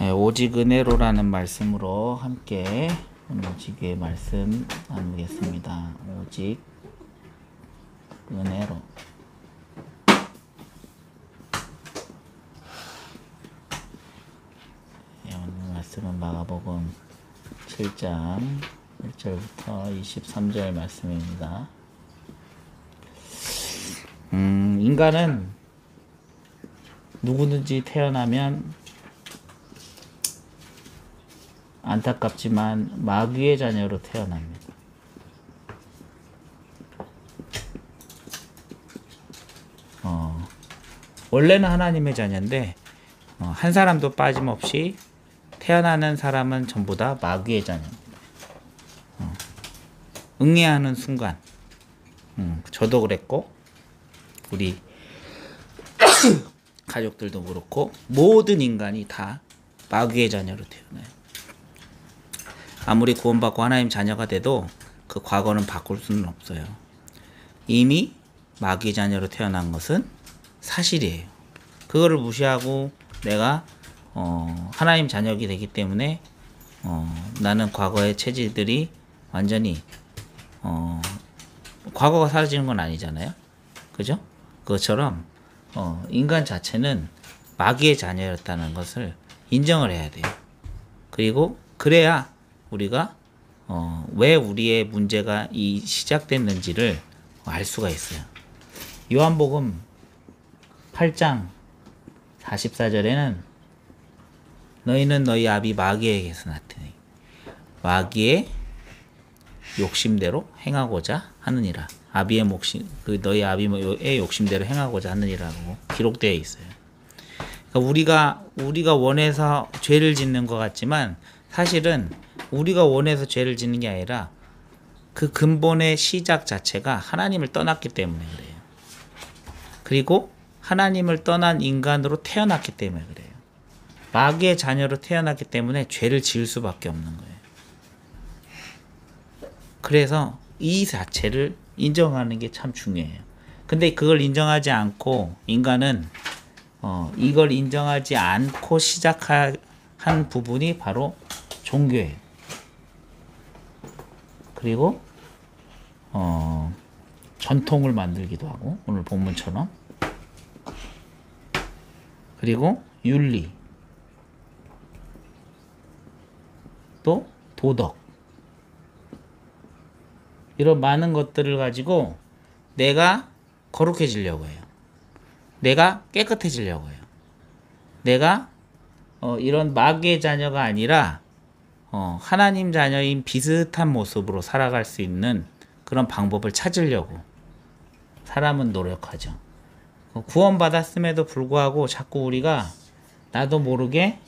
네, 오직 은혜로라는 말씀으로 함께 오늘 지교의 말씀 나누겠습니다. 오직 은혜로. 네, 오늘 말씀은 마가복음 7장 1절부터 23절 말씀입니다. 인간은 누구든지 태어나면 안타깝지만 마귀의 자녀로 태어납니다. 원래는 하나님의 자녀인데 한 사람도 빠짐없이 태어나는 사람은 전부 다 마귀의 자녀입니다. 응애하는 순간 저도 그랬고 우리 가족들도 그렇고 모든 인간이 다 마귀의 자녀로 태어나요. 아무리 구원받고 하나님 자녀가 돼도 그 과거는 바꿀 수는 없어요. 이미 마귀의 자녀로 태어난 것은 사실이에요. 그거를 무시하고 내가 하나님 자녀가 되기 때문에 나는 과거의 체질들이 완전히 과거가 사라지는 건 아니잖아요. 그죠? 그것처럼 인간 자체는 마귀의 자녀였다는 것을 인정을 해야 돼요. 그리고 그래야 우리가 왜 우리의 문제가 시작됐는지를 알 수가 있어요. 요한복음 8장 44절에는 너희는 너희 아비 마귀에게서 났더니 마귀의 욕심대로 행하고자 하느니라. 아비의 몫이 너희 아비의 욕심대로 행하고자 하느니라고 기록되어 있어요. 그러니까 우리가 원해서 죄를 짓는 것 같지만 사실은 우리가 원해서 죄를 짓는 게 아니라 그 근본의 시작 자체가 하나님을 떠났기 때문에 그래요. 그리고 하나님을 떠난 인간으로 태어났기 때문에 그래요. 마귀의 자녀로 태어났기 때문에 죄를 지을 수밖에 없는 거예요. 그래서 이 자체를 인정하는 게 참 중요해요. 근데 그걸 인정하지 않고 인간은 이걸 인정하지 않고 시작한 부분이 바로 종교예요. 그리고 전통을 만들기도 하고 오늘 본문처럼, 그리고 윤리, 또 도덕, 이런 많은 것들을 가지고 내가 거룩해지려고 해요. 내가 깨끗해지려고 해요. 내가 이런 마귀의 자녀가 아니라 하나님 자녀인 비슷한 모습으로 살아갈 수 있는 그런 방법을 찾으려고 사람은 노력하죠. 구원받았음에도 불구하고 자꾸 우리가 나도 모르게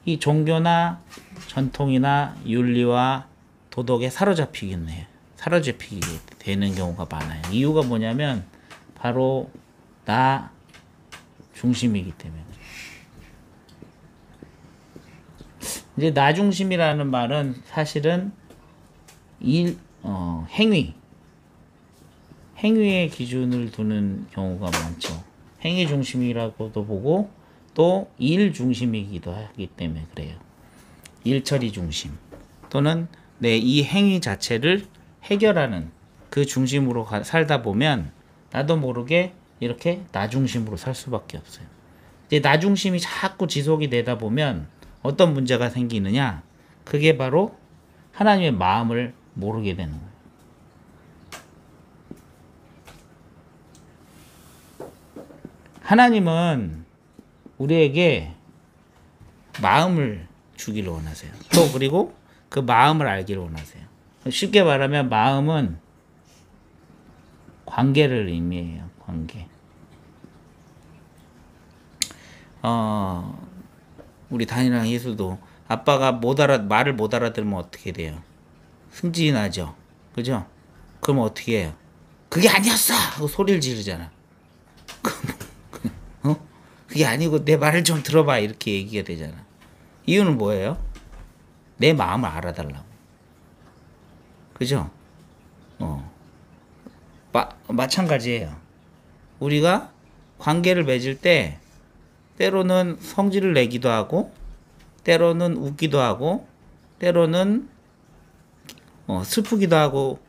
이 종교나 전통이나 윤리와 도덕에 사로잡히게 되는 경우가 많아요. 이유가 뭐냐면 바로 나 중심이기 때문에. 이제 나 중심이라는 말은 사실은 행위의 기준을 두는 경우가 많죠. 행위 중심이라고도 보고 또 일 중심이기도 하기 때문에 그래요. 일처리 중심 또는 내 이 행위 자체를 해결하는 그 중심으로 살다 보면 나도 모르게 이렇게 나 중심으로 살 수밖에 없어요. 이제 나 중심이 자꾸 지속이 되다 보면 어떤 문제가 생기느냐? 그게 바로 하나님의 마음을 모르게 되는 거예요. 하나님은 우리에게 마음을 주기를 원하세요. 또 그리고 그 마음을 알기를 원하세요. 쉽게 말하면 마음은 관계를 의미해요. 관계. 우리 다니랑 예수도 아빠가 말을 못 알아들으면 어떻게 돼요? 승진하죠. 그죠? 그럼 어떻게 해요? 그게 아니었어! 하고 소리를 지르잖아. 그게 아니고 내 말을 좀 들어봐. 이렇게 얘기가 되잖아. 이유는 뭐예요? 내 마음을 알아달라고. 그죠? 마찬가지예요. 우리가 관계를 맺을 때 때로는 성질을 내기도 하고 때로는 웃기도 하고 때로는 슬프기도 하고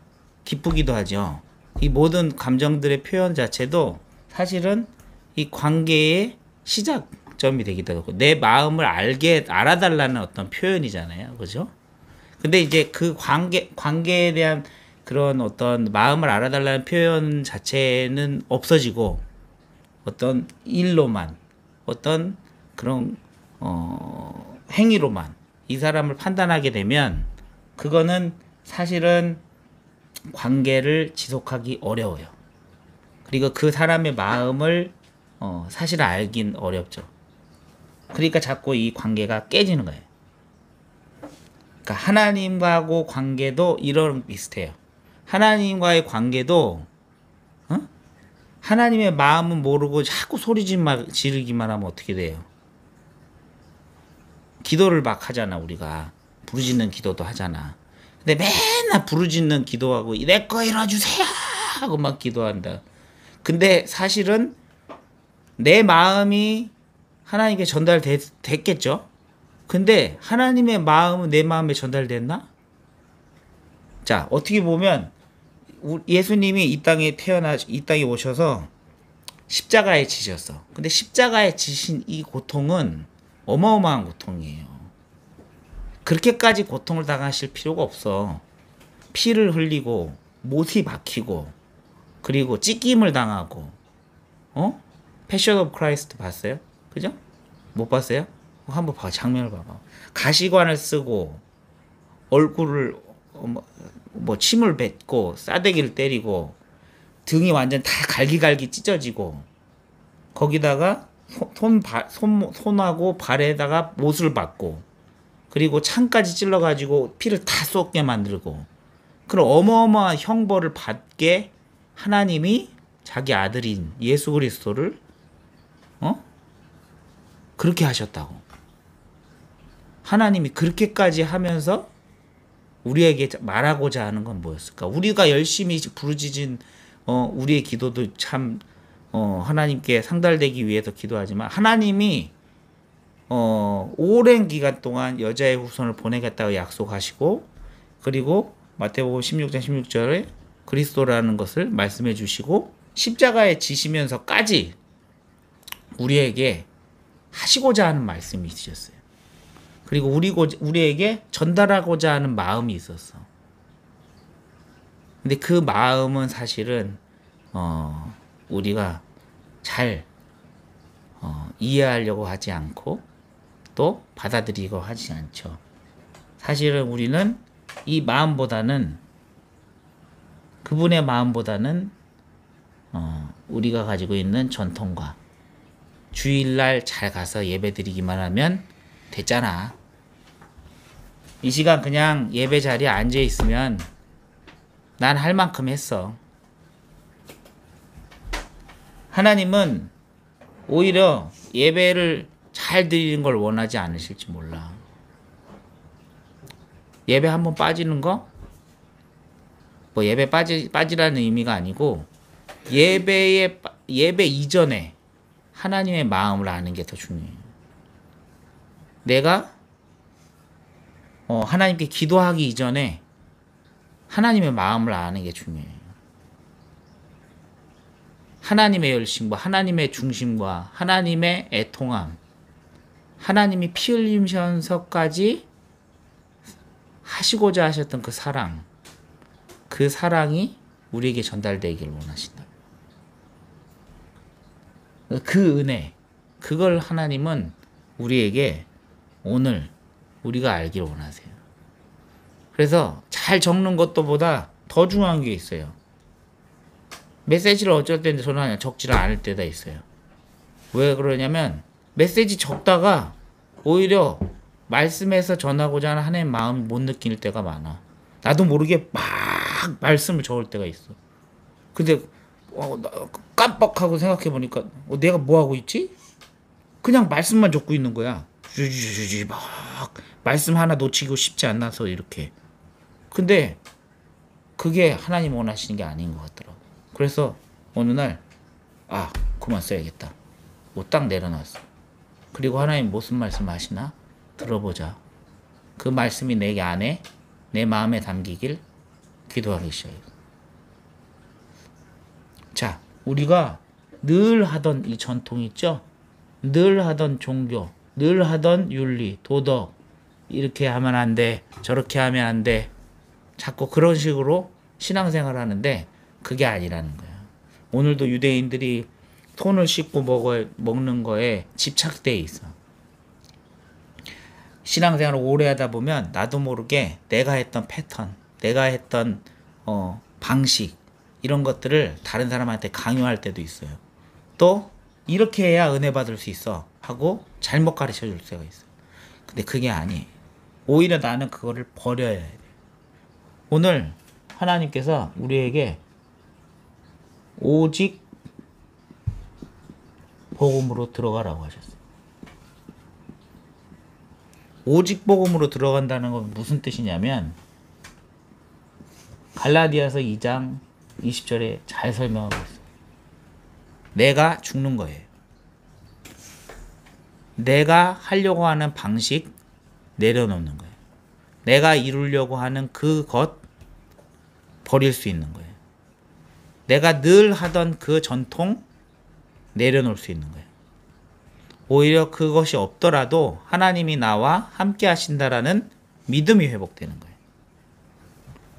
기쁘기도 하죠. 이 모든 감정들의 표현 자체도 사실은 이 관계의 시작점이 되기도 하고 내 마음을 알아달라는 어떤 표현이잖아요. 그죠? 근데 이제 그 관계에 대한 그런 어떤 마음을 알아달라는 표현 자체는 없어지고 어떤 일로만 어떤 그런 행위로만 이 사람을 판단하게 되면 그거는 사실은 관계를 지속하기 어려워요. 그리고 그 사람의 마음을 사실 알긴 어렵죠. 그러니까 자꾸 이 관계가 깨지는 거예요. 그러니까 하나님과하고 관계도 이런 비슷해요. 하나님과의 관계도 하나님의 마음은 모르고 자꾸 소리 지르기만 하면 어떻게 돼요? 기도를 막 하잖아. 우리가 부르짖는 기도도 하잖아. 근데 맨날 부르짖는 기도하고 내 거 이뤄주세요 하고 막 기도한다. 근데 사실은 내 마음이 하나님께 전달됐겠죠. 근데 하나님의 마음은 내 마음에 전달됐나? 자, 어떻게 보면 예수님이 이 땅에 오셔서 십자가에 지셨어. 근데 십자가에 지신 이 고통은 어마어마한 고통이에요. 그렇게까지 고통을 당하실 필요가 없어. 피를 흘리고 못이 박히고 그리고 찢김을 당하고 패션 오브 크라이스트 봤어요? 그죠? 못 봤어요? 한번 봐. 장면을 봐봐. 가시관을 쓰고 얼굴을 침을 뱉고 싸대기를 때리고 등이 완전 다 갈기갈기 찢어지고 거기다가 손하고 발에다가 못을 박고 그리고 창까지 찔러가지고 피를 다 쏟게 만들고 그런 어마어마한 형벌을 받게 하나님이 자기 아들인 예수 그리스도를 그렇게 하셨다고. 하나님이 그렇게까지 하면서 우리에게 말하고자 하는 건 뭐였을까? 우리가 열심히 부르짖은 우리의 기도도 참 하나님께 상달되기 위해서 기도하지만 하나님이 오랜 기간 동안 여자의 후손을 보내겠다고 약속하시고 그리고 마태복음 16장 16절에 그리스도라는 것을 말씀해 주시고 십자가에 지시면서까지 우리에게 하시고자 하는 말씀이 있으셨어요. 그리고 우리에게 전달하고자 하는 마음이 있었어. 근데 그 마음은 사실은 우리가 잘 이해하려고 하지 않고 또 받아들이고 하지 않죠. 사실은 우리는 이 마음보다는 그분의 마음보다는 우리가 가지고 있는 전통과 주일날 잘 가서 예배드리기만 하면 됐잖아. 이 시간 그냥 예배 자리에 앉아 있으면 난 할 만큼 했어. 하나님은 오히려 예배를 잘 드리는 걸 원하지 않으실지 몰라. 예배 한번 빠지는 거? 뭐 예배 빠지라는 의미가 아니고 예배 이전에 하나님의 마음을 아는 게 더 중요해요. 내가 하나님께 기도하기 이전에 하나님의 마음을 아는 게 중요해요. 하나님의 열심과 하나님의 중심과 하나님의 애통함, 하나님이 피 흘리면서까지 하시고자 하셨던 그 사랑, 그 사랑이 우리에게 전달되기를 원하신다. 그 은혜, 그걸 하나님은 우리에게 오늘 우리가 알기를 원하세요. 그래서 잘 적는 것보다 더 중요한 게 있어요. 메시지를 어쩔 때는 저는 적지를 않을 때가 있어요. 왜 그러냐면 메시지 적다가 오히려 말씀에서 전하고자 하는 하나님의 마음을 못 느낄 때가 많아. 나도 모르게 막 말씀을 적을 때가 있어. 근데 깜빡하고 생각해 보니까 내가 뭐 하고 있지? 그냥 말씀만 적고 있는 거야. 막 말씀 하나 놓치고 싶지 않아서 이렇게. 근데 그게 하나님 원하시는 게 아닌 것 같더라고. 그래서 어느 날 그만 써야겠다. 딱 내려놨어. 그리고 하나님 무슨 말씀 하시나? 들어보자. 그 말씀이 내 안에 내 마음에 담기길 기도하기 시작해요. 자, 우리가 늘 하던 이 전통 있죠? 늘 하던 종교, 늘 하던 윤리, 도덕, 이렇게 하면 안 돼, 저렇게 하면 안 돼. 자꾸 그런 식으로 신앙생활 하는데 그게 아니라는 거야. 오늘도 유대인들이 손을 씻고 먹는 거에 집착돼 있어. 신앙생활을 오래 하다 보면 나도 모르게 내가 했던 패턴, 내가 했던 방식, 이런 것들을 다른 사람한테 강요할 때도 있어요. 또 이렇게 해야 은혜 받을 수 있어 하고 잘못 가르쳐 줄 수가 있어요. 근데 그게 아니에요. 오히려 나는 그거를 버려야 돼. 오늘 하나님께서 우리에게 오직 복음으로 들어가라고 하셨어요. 오직 복음으로 들어간다는 건 무슨 뜻이냐면 갈라디아서 2장 20절에 잘 설명하고 있어요. 내가 죽는 거예요. 내가 하려고 하는 방식 내려놓는 거예요. 내가 이루려고 하는 그것 버릴 수 있는 거예요. 내가 늘 하던 그 전통 내려놓을 수 있는 거예요. 오히려 그것이 없더라도 하나님이 나와 함께 하신다라는 믿음이 회복되는 거예요.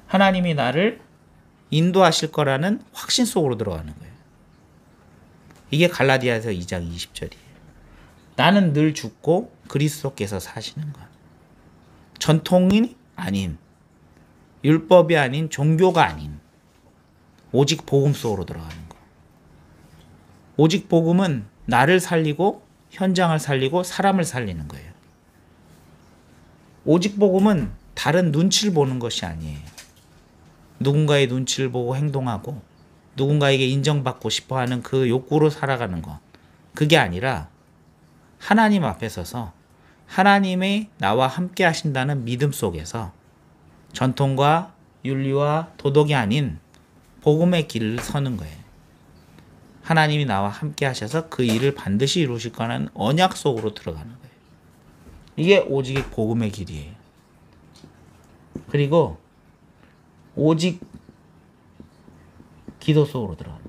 하나님이 나를 인도하실 거라는 확신 속으로 들어가는 거예요. 이게 갈라디아서 2장 20절이에요. 나는 늘 죽고 그리스도께서 사시는 것. 전통이 아닌, 율법이 아닌, 종교가 아닌 오직 복음 속으로 들어가는 것. 오직 복음은 나를 살리고 현장을 살리고 사람을 살리는 거예요. 오직 복음은 다른 눈치를 보는 것이 아니에요. 누군가의 눈치를 보고 행동하고 누군가에게 인정받고 싶어하는 그 욕구로 살아가는 것. 그게 아니라 하나님 앞에 서서 하나님이 나와 함께 하신다는 믿음 속에서 전통과 윤리와 도덕이 아닌 복음의 길을 서는 거예요. 하나님이 나와 함께 하셔서 그 일을 반드시 이루실 거라는 언약 속으로 들어가는 거예요. 이게 오직 복음의 길이에요. 그리고 오직 기도 속으로 들어가는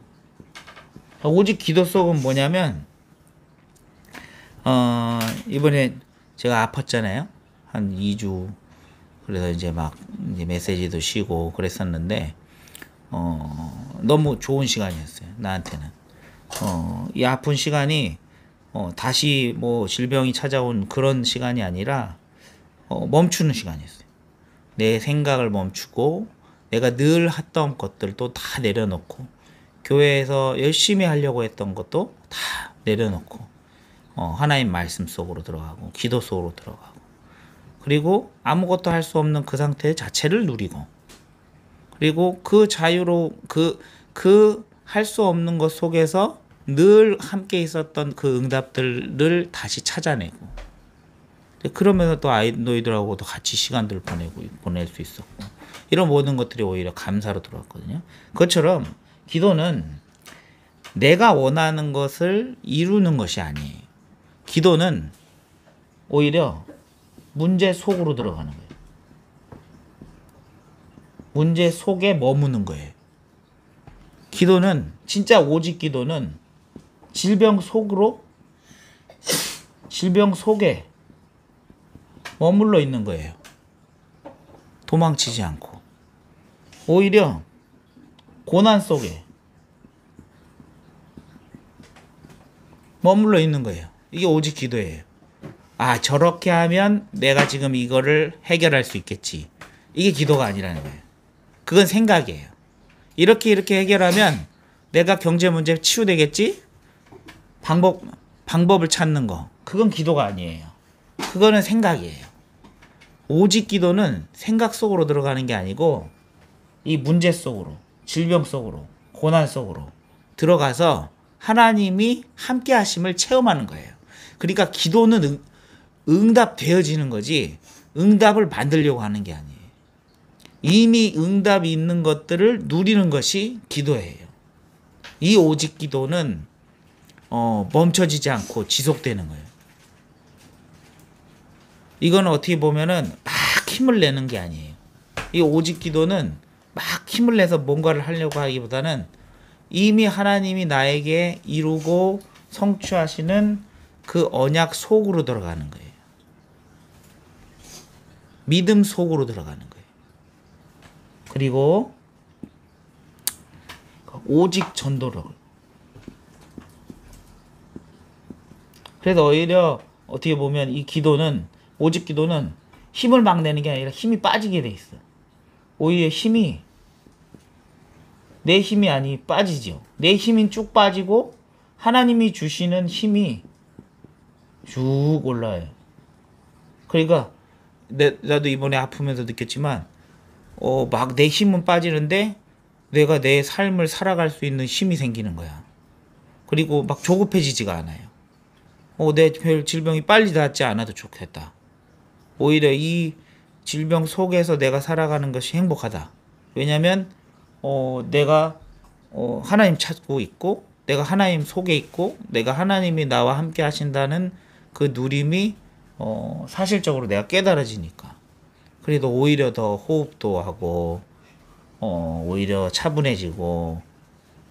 거예요. 오직 기도 속은 뭐냐면 이번에 제가 아팠잖아요. 한 2주. 그래서 이제 메시지도 쉬고 그랬었는데 너무 좋은 시간이었어요. 나한테는. 이 아픈 시간이 다시 질병이 찾아온 그런 시간이 아니라 멈추는 시간이었어요. 내 생각을 멈추고 내가 늘 했던 것들도 다 내려놓고 교회에서 열심히 하려고 했던 것도 다 내려놓고 하나님 말씀 속으로 들어가고 기도 속으로 들어가고 그리고 아무것도 할 수 없는 그 상태 자체를 누리고 그리고 그 자유로 그 할 수 없는 것 속에서 늘 함께 있었던 그 응답들을 다시 찾아내고 그러면서 또 너희들하고도 같이 시간들을 보낼 수 있었고 이런 모든 것들이 오히려 감사로 들어왔거든요. 그것처럼 기도는 내가 원하는 것을 이루는 것이 아니에요. 기도는 오히려 문제 속으로 들어가는 거예요. 문제 속에 머무는 거예요. 기도는 진짜 오직 기도는 질병 속에 머물러 있는 거예요. 도망치지 않고 오히려 고난 속에 머물러 있는 거예요. 이게 오직 기도예요. 아, 저렇게 하면 내가 지금 이거를 해결할 수 있겠지. 이게 기도가 아니라는 거예요. 그건 생각이에요. 이렇게 해결하면 내가 경제 문제 치유되겠지? 방법을 찾는 거. 그건 기도가 아니에요. 그거는 생각이에요. 오직 기도는 생각 속으로 들어가는 게 아니고 이 문제 속으로, 질병 속으로, 고난 속으로 들어가서 하나님이 함께 하심을 체험하는 거예요. 그러니까 기도는 응답되어지는 거지 응답을 만들려고 하는 게 아니에요. 이미 응답이 있는 것들을 누리는 것이 기도예요. 이 오직 기도는 멈춰지지 않고 지속되는 거예요. 이거는 어떻게 보면은 막 힘을 내는 게 아니에요. 이 오직 기도는 막 힘을 내서 뭔가를 하려고 하기보다는 이미 하나님이 나에게 이루고 성취하시는 그 언약 속으로 들어가는 거예요. 믿음 속으로 들어가는 거예요. 그리고 오직 전도를. 그래서 오히려 어떻게 보면 이 기도는, 오직 기도는 힘을 막 내는 게 아니라 힘이 빠지게 돼 있어. 오히려 힘이, 내 힘이 아니 빠지죠. 내 힘이 쭉 빠지고 하나님이 주시는 힘이 쭉 올라요. 그러니까 나도 이번에 아프면서 느꼈지만 막 내 힘은 빠지는데 내가 내 삶을 살아갈 수 있는 힘이 생기는 거야. 그리고 막 조급해지지가 않아요. 내 별 질병이 빨리 낫지 않아도 좋겠다. 오히려 이 질병 속에서 내가 살아가는 것이 행복하다. 왜냐면 내가 하나님 찾고 있고, 내가 하나님 속에 있고, 내가 하나님이 나와 함께 하신다는 그 누림이 사실적으로 내가 깨달아지니까. 그래도 오히려 더 호흡도 하고 오히려 차분해지고,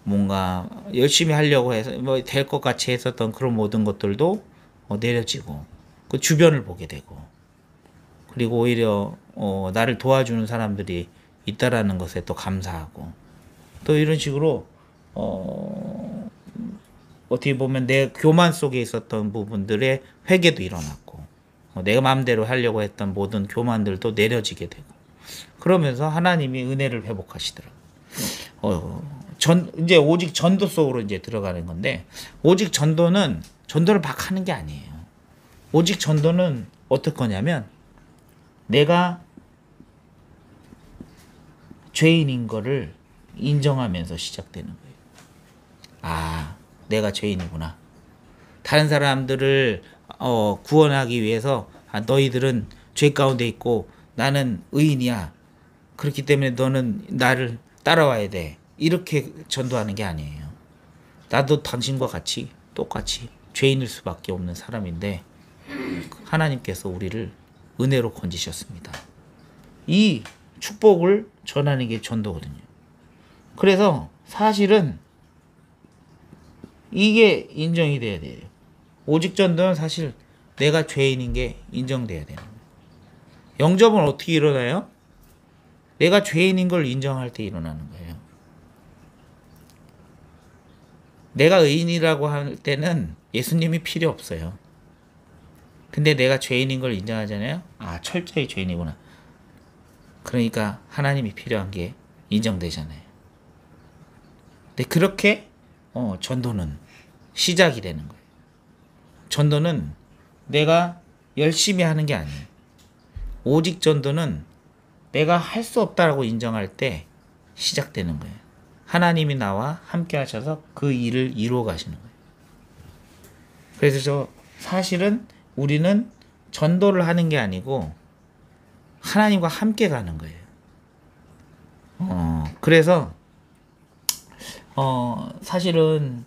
뭔가 열심히 하려고 해서 뭐 될 것 같이 했었던 그런 모든 것들도 내려지고, 그 주변을 보게 되고, 그리고 오히려 나를 도와주는 사람들이 있다라는 것에 또 감사하고, 또 이런 식으로 어떻게 보면 내 교만 속에 있었던 부분들의 회개도 일어났고, 내가 마음대로 하려고 했던 모든 교만들도 내려지게 되고, 그러면서 하나님이 은혜를 회복하시더라고요. 이제 오직 전도 속으로 이제 들어가는 건데, 오직 전도를 막 하는 게 아니에요. 오직 전도는 어떨 거냐면, 내가 죄인인 거를 인정하면서 시작되는 거예요. 아, 내가 죄인이구나. 다른 사람들을 구원하기 위해서 너희들은 죄 가운데 있고 나는 의인이야. 그렇기 때문에 너는 나를 따라와야 돼. 이렇게 전도하는 게 아니에요. 나도 당신과 같이 똑같이 죄인일 수밖에 없는 사람인데 하나님께서 우리를 은혜로 건지셨습니다. 이 축복을 전하는 게 전도거든요. 그래서 사실은 이게 인정이 돼야 돼요. 오직 전도는 사실 내가 죄인인 게 인정돼야 되는 거예요. 영접은 어떻게 일어나요? 내가 죄인인 걸 인정할 때 일어나는 거예요. 내가 의인이라고 할 때는 예수님이 필요 없어요. 근데 내가 죄인인 걸 인정하잖아요. 아, 철저히 죄인이구나. 그러니까 하나님이 필요한 게 인정되잖아요. 근데 그렇게 전도는 시작이 되는 거예요. 전도는 내가 열심히 하는 게 아니에요. 오직 전도는 내가 할 수 없다라고 인정할 때 시작되는 거예요. 하나님이 나와 함께 하셔서 그 일을 이루어 가시는 거예요. 그래서 사실은 우리는 전도를 하는 게 아니고 하나님과 함께 가는 거예요. 그래서 사실은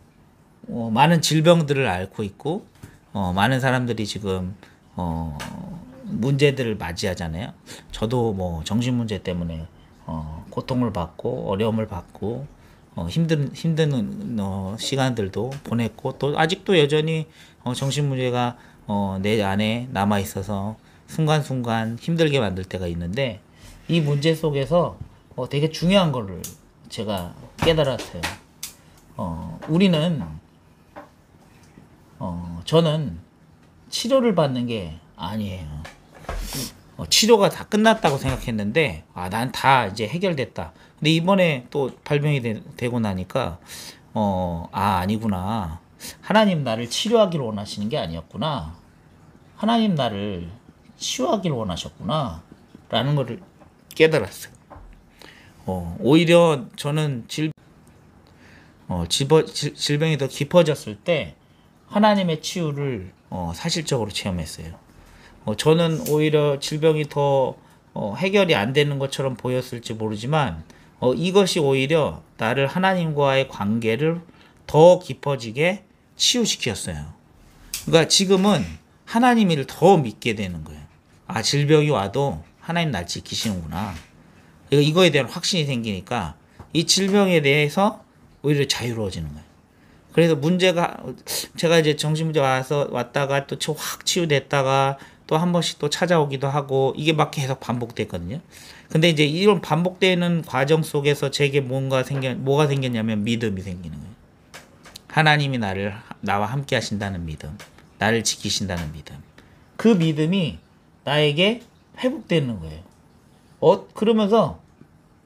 많은 질병들을 앓고 있고 많은 사람들이 지금 문제들을 맞이하잖아요. 저도 뭐 정신 문제 때문에 고통을 받고 어려움을 받고 힘든 시간들도 보냈고, 또 아직도 여전히 정신 문제가 내 안에 남아 있어서 순간순간 힘들게 만들 때가 있는데, 이 문제 속에서 되게 중요한 거를 제가 깨달았어요. 저는 치료를 받는 게 아니에요. 치료가 다 끝났다고 생각했는데 난 다 이제 해결됐다. 근데 이번에 또 발병이 되고 나니까 아니구나. 하나님 나를 치료하기를 원하시는 게 아니었구나. 하나님 나를 치유하기를 원하셨구나 라는 것을 깨달았어요. 오히려 저는 질병이 더 깊어졌을 때 하나님의 치유를 사실적으로 체험했어요. 저는 오히려 질병이 더 해결이 안 되는 것처럼 보였을지 모르지만 이것이 오히려 나를 하나님과의 관계를 더 깊어지게 치유시켰어요. 그러니까 지금은 하나님을 더 믿게 되는 거예요. 아, 질병이 와도 하나님 날 지키시는구나. 이거에 대한 확신이 생기니까 이 질병에 대해서 오히려 자유로워지는 거예요. 그래서 문제가, 제가 이제 정신문제 왔다가 또 확 치유됐다가 또 한 번씩 또 찾아오기도 하고 이게 막 계속 반복됐거든요. 근데 이제 이런 반복되는 과정 속에서 제게 뭐가 생겼냐면 믿음이 생기는 거예요. 하나님이 나와 함께 하신다는 믿음, 나를 지키신다는 믿음. 그 믿음이 나에게 회복되는 거예요. 그러면서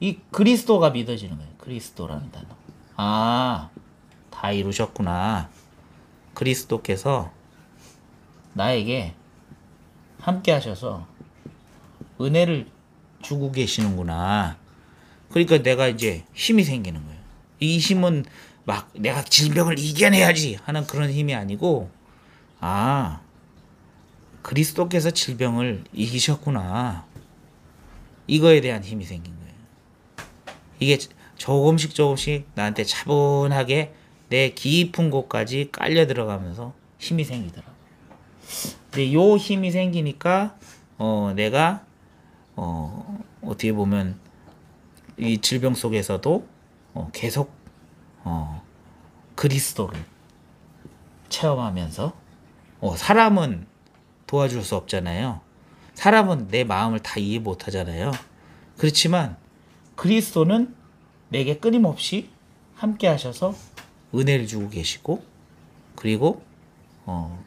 이 그리스도가 믿어지는 거예요. 그리스도라는 단어. 아, 다 이루셨구나. 그리스도께서 나에게 함께 하셔서 은혜를 주고 계시는구나. 그러니까 내가 이제 힘이 생기는 거예요. 이 힘은 막 내가 질병을 이겨내야지 하는 그런 힘이 아니고, 아, 그리스도께서 질병을 이기셨구나. 이거에 대한 힘이 생긴 거예요. 이게 조금씩 나한테 차분하게 내 깊은 곳까지 깔려 들어가면서 힘이 생기더라고요. 근데 요 힘이 생기니까 내가 어떻게 보면 이 질병 속에서도 계속 그리스도를 체험하면서 사람은 도와줄 수 없잖아요. 사람은 내 마음을 다 이해 못 하잖아요. 그렇지만 그리스도는 내게 끊임없이 함께 하셔서 은혜를 주고 계시고, 그리고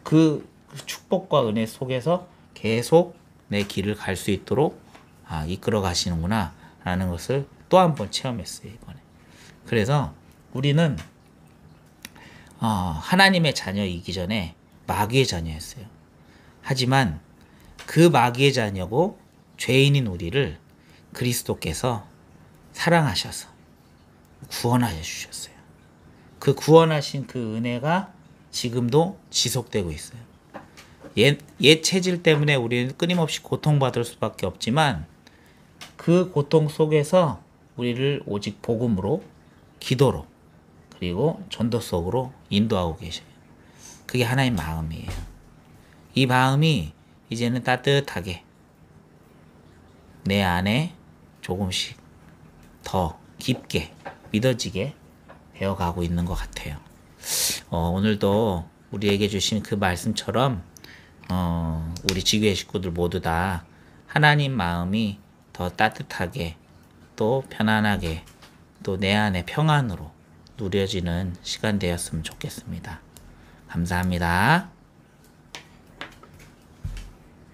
그 축복과 은혜 속에서 계속 내 길을 갈 수 있도록 이끌어 가시는구나 라는 것을 또 한 번 체험했어요, 이번에. 그래서 우리는 하나님의 자녀이기 전에 마귀의 자녀였어요. 하지만 그 마귀의 자녀고 죄인인 우리를 그리스도께서 사랑하셔서 구원하여 주셨어요. 그 구원하신 그 은혜가 지금도 지속되고 있어요. 옛 체질 때문에 우리는 끊임없이 고통받을 수밖에 없지만 그 고통 속에서 우리를 오직 복음으로, 기도로, 그리고 전도 속으로 인도하고 계셔요. 그게 하나님 마음이에요. 이 마음이 이제는 따뜻하게 내 안에 조금씩 더 깊게 믿어지게 되어가고 있는 것 같아요. 오늘도 우리에게 주신 그 말씀처럼 우리 지교회 식구들 모두 다 하나님 마음이 더 따뜻하게 또 편안하게 또 내 안에 평안으로 누려지는 시간 되었으면 좋겠습니다. 감사합니다.